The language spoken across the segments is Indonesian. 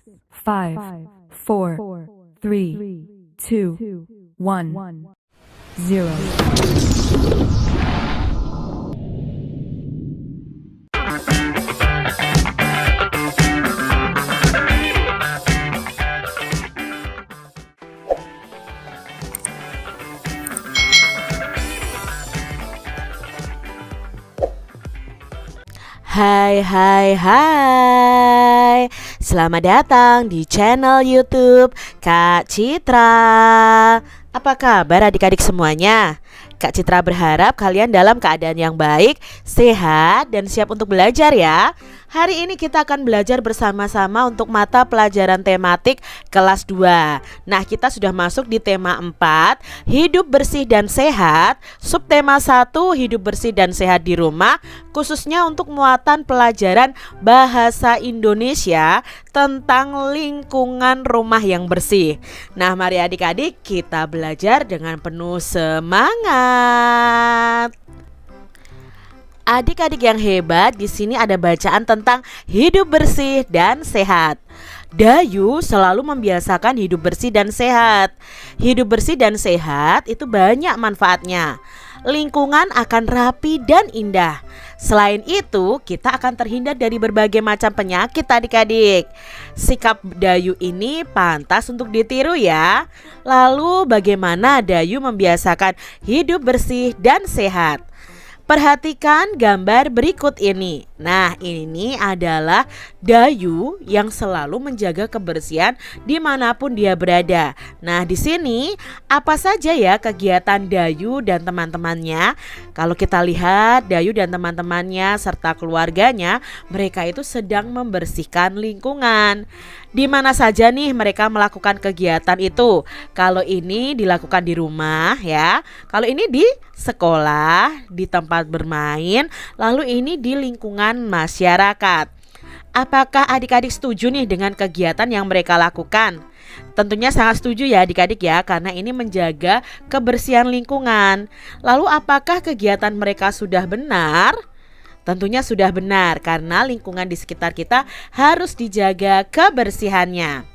5, 4, 3, 2, 1, 0. Hai hai hai, selamat datang di channel YouTube Kak Citra. Apa kabar adik-adik semuanya? Kak Citra berharap kalian dalam keadaan yang baik, sehat, dan siap untuk belajar ya. Hari ini kita akan belajar bersama-sama untuk mata pelajaran tematik kelas 2. Nah, kita sudah masuk di tema 4, hidup bersih dan sehat. Subtema 1, hidup bersih dan sehat di rumah, khususnya untuk muatan pelajaran bahasa Indonesia tentang lingkungan rumah yang bersih. Nah, mari adik-adik kita belajar dengan penuh semangat. Adik-adik yang hebat, di sini ada bacaan tentang hidup bersih dan sehat. Dayu selalu membiasakan hidup bersih dan sehat. Hidup bersih dan sehat itu banyak manfaatnya. Lingkungan akan rapi dan indah. Selain itu, kita akan terhindar dari berbagai macam penyakit adik-adik. Sikap Dayu ini pantas untuk ditiru ya. Lalu bagaimana Dayu membiasakan hidup bersih dan sehat? Perhatikan gambar berikut ini. Nah, ini adalah Dayu yang selalu menjaga kebersihan dimanapun dia berada. Nah, di sini apa saja ya kegiatan Dayu dan teman-temannya? Kalau kita lihat Dayu dan teman-temannya serta keluarganya, mereka itu sedang membersihkan lingkungan. Di mana saja nih mereka melakukan kegiatan itu? Kalau ini dilakukan di rumah ya, kalau ini di sekolah, di tempat bermain, lalu ini di lingkungan masyarakat. Apakah adik-adik setuju nih dengan kegiatan yang mereka lakukan? Tentunya sangat setuju ya adik-adik ya, karena ini menjaga kebersihan lingkungan. Lalu apakah kegiatan mereka sudah benar? Tentunya sudah benar, karena lingkungan di sekitar kita harus dijaga kebersihannya.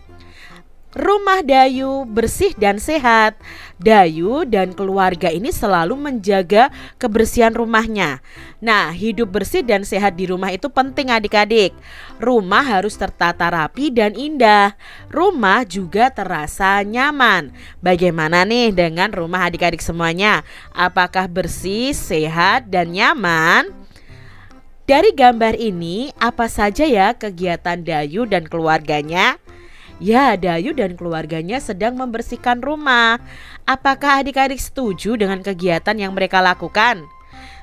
Rumah Dayu bersih dan sehat. Dayu dan keluarga ini selalu menjaga kebersihan rumahnya. Nah, hidup bersih dan sehat di rumah itu penting adik-adik. Rumah harus tertata rapi dan indah. Rumah juga terasa nyaman. Bagaimana nih dengan rumah adik-adik semuanya? Apakah bersih, sehat, dan nyaman? Dari gambar ini, apa saja ya kegiatan Dayu dan keluarganya? Ya, Dayu dan keluarganya sedang membersihkan rumah. Apakah adik-adik setuju dengan kegiatan yang mereka lakukan?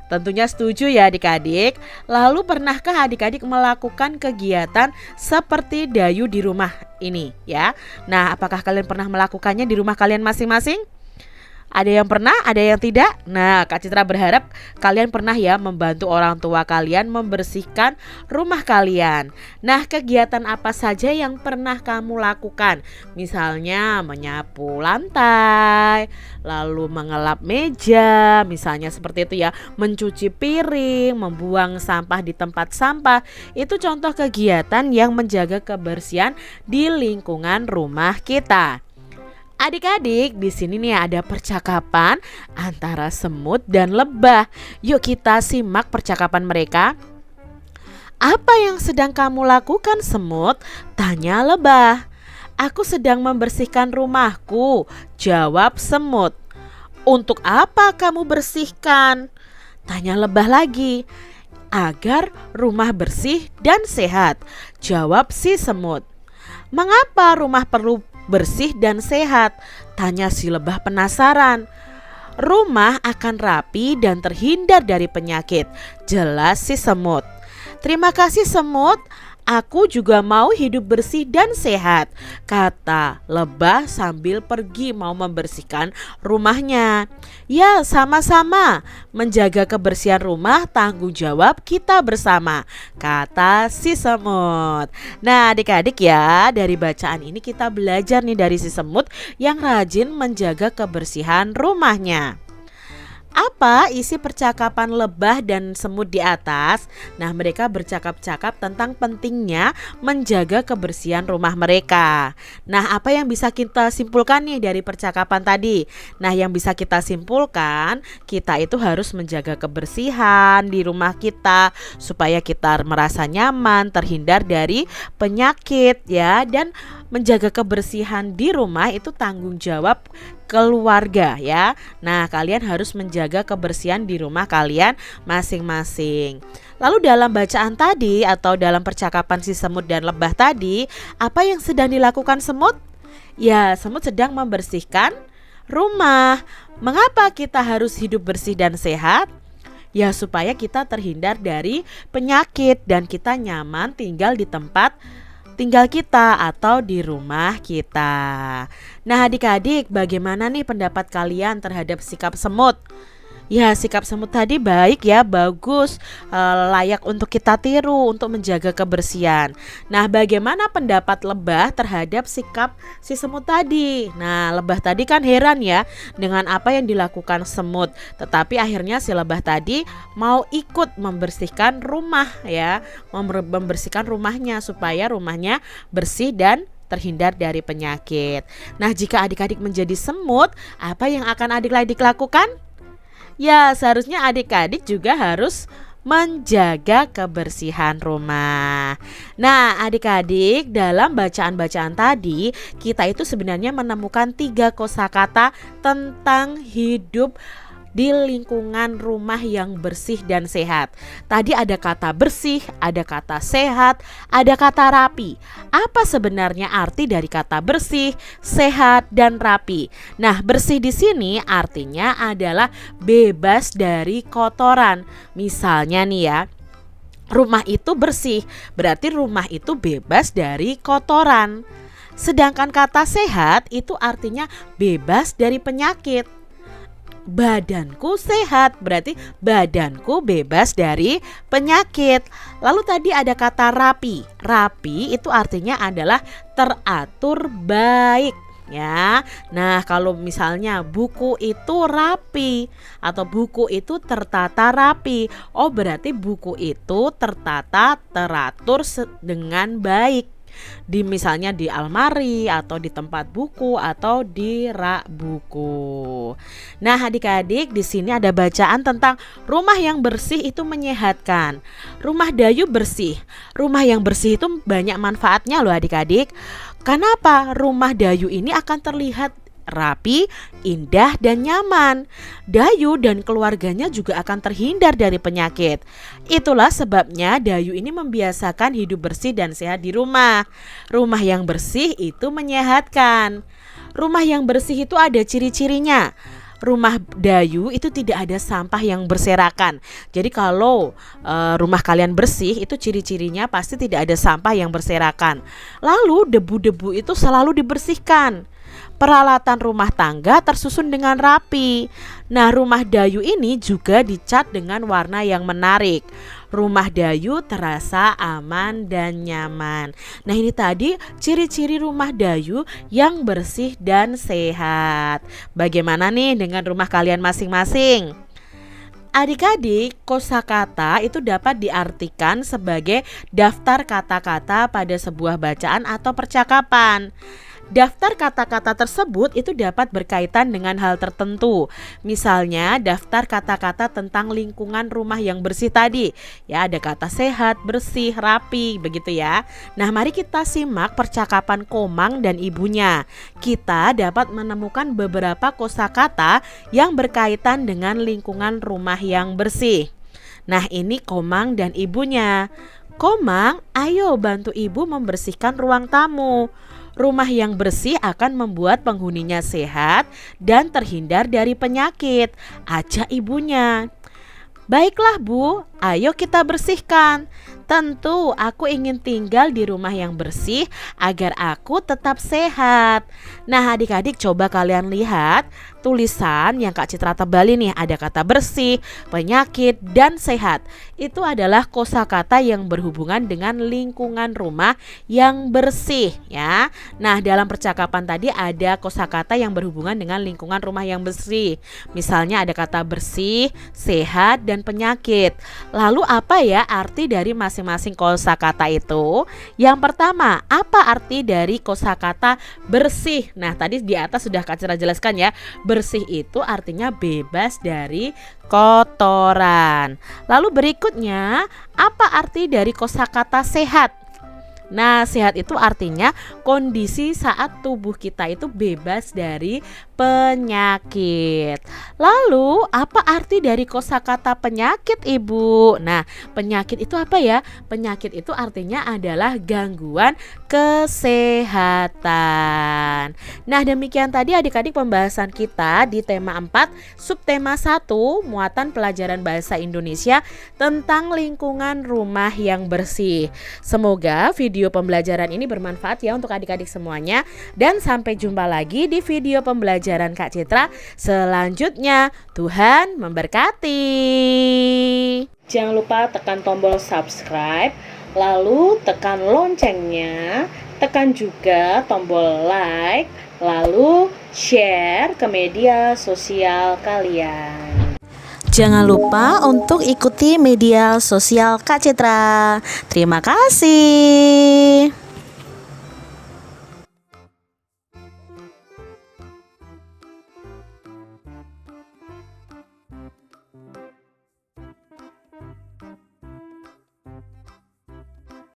Tentunya setuju ya adik-adik. Lalu pernahkah adik-adik melakukan kegiatan seperti Dayu di rumah ini ya? Nah, apakah kalian pernah melakukannya di rumah kalian masing-masing? Ada yang pernah, ada yang tidak. Nah, Kak Citra berharap kalian pernah ya membantu orang tua kalian membersihkan rumah kalian. Nah, kegiatan apa saja yang pernah kamu lakukan? Misalnya menyapu lantai, lalu mengelap meja, misalnya seperti itu ya, mencuci piring, membuang sampah di tempat sampah. Itu contoh kegiatan yang menjaga kebersihan di lingkungan rumah kita. Adik-adik, di sini nih ada percakapan antara semut dan lebah. Yuk kita simak percakapan mereka. Apa yang sedang kamu lakukan, semut? Tanya lebah. Aku sedang membersihkan rumahku, jawab semut. Untuk apa kamu bersihkan? Tanya lebah lagi. Agar rumah bersih dan sehat, jawab si semut. Mengapa rumah perlu bersih dan sehat? Tanya si lebah penasaran. Rumah akan rapi dan terhindar dari penyakit, jelas si semut. Terima kasih semut, aku juga mau hidup bersih dan sehat, kata lebah sambil pergi mau membersihkan rumahnya. Ya, sama-sama, menjaga kebersihan rumah tanggung jawab kita bersama, kata si semut. Nah adik-adik ya, dari bacaan ini kita belajar nih dari si semut yang rajin menjaga kebersihan rumahnya. Apa isi percakapan lebah dan semut di atas? Nah, mereka bercakap-cakap tentang pentingnya menjaga kebersihan rumah mereka. Nah, apa yang bisa kita simpulkan nih dari percakapan tadi? Nah, yang bisa kita simpulkan, kita itu harus menjaga kebersihan di rumah kita supaya kita merasa nyaman, terhindar dari penyakit ya, dan menjaga kebersihan di rumah itu tanggung jawab keluarga ya. Nah, kalian harus menjaga kebersihan di rumah kalian masing-masing. Lalu dalam bacaan tadi atau dalam percakapan si semut dan lebah tadi, apa yang sedang dilakukan semut? Ya, semut sedang membersihkan rumah. Mengapa kita harus hidup bersih dan sehat? Ya, supaya kita terhindar dari penyakit dan kita nyaman tinggal di tempat tinggal kita atau di rumah kita. Nah, adik-adik, bagaimana nih pendapat kalian terhadap sikap semut? Ya, sikap semut tadi baik ya, bagus, layak untuk kita tiru untuk menjaga kebersihan. Nah, bagaimana pendapat lebah terhadap sikap si semut tadi? Nah, lebah tadi kan heran ya dengan apa yang dilakukan semut, tetapi akhirnya si lebah tadi mau ikut membersihkan rumah ya, membersihkan rumahnya supaya rumahnya bersih dan terhindar dari penyakit. Nah, jika adik-adik menjadi semut, apa yang akan adik-adik lakukan? Ya, seharusnya adik-adik juga harus menjaga kebersihan rumah. Nah, adik-adik, dalam bacaan-bacaan tadi kita itu sebenarnya menemukan 3 kosakata tentang hidup di lingkungan rumah yang bersih dan sehat. Tadi ada kata bersih, ada kata sehat, ada kata rapi. Apa sebenarnya arti dari kata bersih, sehat, dan rapi? Nah, bersih di sini artinya adalah bebas dari kotoran. Misalnya nih ya, rumah itu bersih, berarti rumah itu bebas dari kotoran. Sedangkan kata sehat itu artinya bebas dari penyakit. Badanku sehat, berarti badanku bebas dari penyakit. Lalu tadi ada kata rapi. Rapi itu artinya adalah teratur baik ya. Nah, kalau misalnya buku itu rapi atau buku itu tertata rapi, oh berarti buku itu tertata, teratur dengan baik. Misalnya di almari atau di tempat buku atau di rak buku. Nah, adik-adik, di sini ada bacaan tentang rumah yang bersih itu menyehatkan. Rumah Dayu bersih. Rumah yang bersih itu banyak manfaatnya loh adik-adik. Kenapa? Rumah Dayu ini akan terlihat rapi, indah, dan nyaman. Dayu dan keluarganya juga akan terhindar dari penyakit. Itulah sebabnya Dayu ini membiasakan hidup bersih dan sehat di rumah. Rumah yang bersih itu menyehatkan. Rumah yang bersih itu ada ciri-cirinya. Rumah Dayu itu tidak ada sampah yang berserakan. Jadi kalau rumah kalian bersih, itu ciri-cirinya pasti tidak ada sampah yang berserakan. Lalu debu-debu itu selalu dibersihkan. Peralatan rumah tangga tersusun dengan rapi. Nah, rumah Dayu ini juga dicat dengan warna yang menarik. Rumah Dayu terasa aman dan nyaman. Nah, ini tadi ciri-ciri rumah Dayu yang bersih dan sehat. Bagaimana nih dengan rumah kalian masing-masing? Adik-adik, kosakata itu dapat diartikan sebagai daftar kata-kata pada sebuah bacaan atau percakapan. Daftar kata-kata tersebut itu dapat berkaitan dengan hal tertentu. Misalnya daftar kata-kata tentang lingkungan rumah yang bersih tadi. Ya, ada kata sehat, bersih, rapi, begitu ya. Nah, mari kita simak percakapan Komang dan ibunya. Kita dapat menemukan beberapa kosakata yang berkaitan dengan lingkungan rumah yang bersih. Nah, ini Komang dan ibunya. Komang, ayo bantu ibu membersihkan ruang tamu. Rumah yang bersih akan membuat penghuninya sehat dan terhindar dari penyakit. Ajak ibunya. Baiklah Bu, ayo kita bersihkan. Tentu aku ingin tinggal di rumah yang bersih agar aku tetap sehat. Nah, adik-adik coba kalian lihat tulisan yang Kak Citra tebal ini, ada kata bersih, penyakit, dan sehat. Itu adalah kosakata yang berhubungan dengan lingkungan rumah yang bersih ya. Nah, dalam percakapan tadi ada kosakata yang berhubungan dengan lingkungan rumah yang bersih. Misalnya ada kata bersih, sehat, dan penyakit. Lalu apa ya arti dari masing-masing kosakata itu? Yang pertama, apa arti dari kosakata bersih? Nah, tadi di atas sudah Kak Citra jelaskan ya. Bersih itu artinya bebas dari kotoran. Lalu berikutnya, apa arti dari kosakata sehat? Nah, sehat itu artinya kondisi saat tubuh kita itu bebas dari penyakit. Lalu, apa arti dari kosakata penyakit, Ibu? Nah, penyakit itu apa ya? Penyakit itu artinya adalah gangguan kesehatan. Nah, demikian tadi adik-adik pembahasan kita di tema 4, subtema 1, muatan pelajaran bahasa Indonesia tentang lingkungan rumah yang bersih. Semoga video pembelajaran ini bermanfaat ya untuk adik-adik semuanya, dan sampai jumpa lagi di video pembelajaran Kak Citra selanjutnya. Tuhan memberkati. Jangan lupa tekan tombol subscribe, lalu tekan loncengnya, tekan juga tombol like, lalu share ke media sosial kalian. Jangan lupa untuk ikuti media sosial Kak Citra. Terima kasih.